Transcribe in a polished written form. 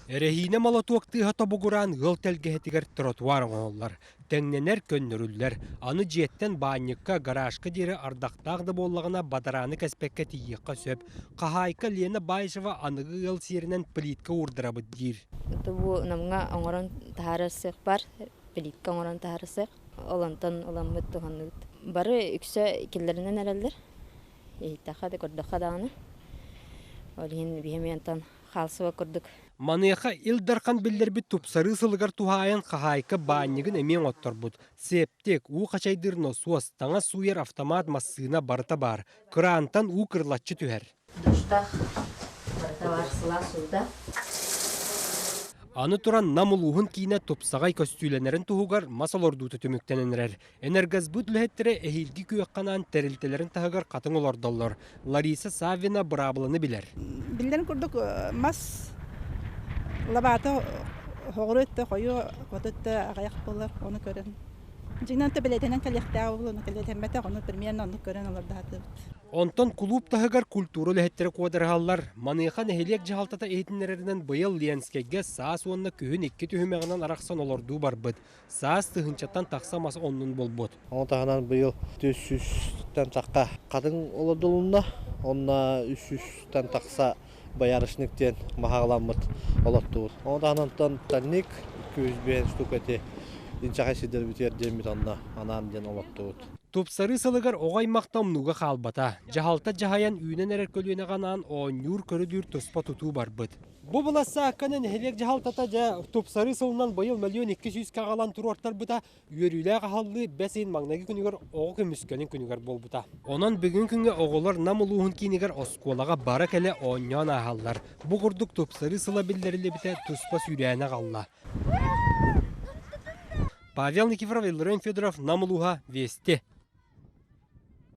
Эрехине малатуактыга табугуран гыл телгеһетигер тротуар оңоллар. Тәңненер көннөрүлләр. Аны жиеттен баанныкка гаражка дире ардактагды боллагына бадараны кәспекке тиекка сөп. Кахайка Лена Байшева аныгы гыл сиринен плитка урдырабыт дир. Бу намга оңорон таарысык бар, плитка оңорон таарысык. Олонтон оламмыт туханныт. Бары үксө киллеринен эрелдер. Эйтаха да көрдөкка даганы. Олин бихементан халсыва көрдүк. Маныяха илдархан биллербит тупсары сылыгар тухайын кахайка бааннygын эмен отторбут. Септек у качайдырно суос таңа суер автомат массына барыта бар. Крантан у кырлатчы түһәр. Душта барыта бар сыла суда. Аны туран намулуһун кийне тупсагай көстүйләнерин туһугар масалордуты төмүктененерер. Энергазбут лэхеттере эхилги күйөкканан терилтелерин тахыгар катын олордоллор. Лариса Савина брабланы билер. Билден курдук мас лабата хогрытты кою котытты агаяк болар оны көрөн. Жигнан төбелетенен калехтаа болуну калетеммете оны примерно оны көрөн алардаты. Онтон клуб тахыгар культура лэхеттери куадыргаллар. Маныйхан эхилек жахалтата эйтиннереринен быйыл Ленскеге саас уонна күһүн икки түһүмегинен араксан олордуу барбыт. Саас тыһынчаттан такса мас оннун болбут. Онтаханан быйыл 400-тен такка катын олодулунна, онна 300-тен такса баярышниктен махагаламмыт олоттуут. Онтаханан танник 200 штукати инчахайсидер битер демит анан ден олоттуут. Тупсары сылыгар оғай мақтамнуға қалбата. Жахалта жахаян үйнен әрер көлуіне ғанан оңюр көрідүр тұспа тұту барбыт. Бұ бұласа аққанын әлек жахалтата жа тупсары сылынан байыл миллион 200 кағалан тұр ортар бұта үйерілі қағалды бәсейін маңнағы күнігер оғы көміскенін күнігер бол бұта. Онан бүгін күнге оғылар намылуғын кейінігер осколаға бара кәлі оңян ағалар. Бұ құрдық тупсары сыла білдерілі біте тұспа сүйрәйіне қалла. Павел Никифоров, Ильрен Федоров, Намылуға, Вести.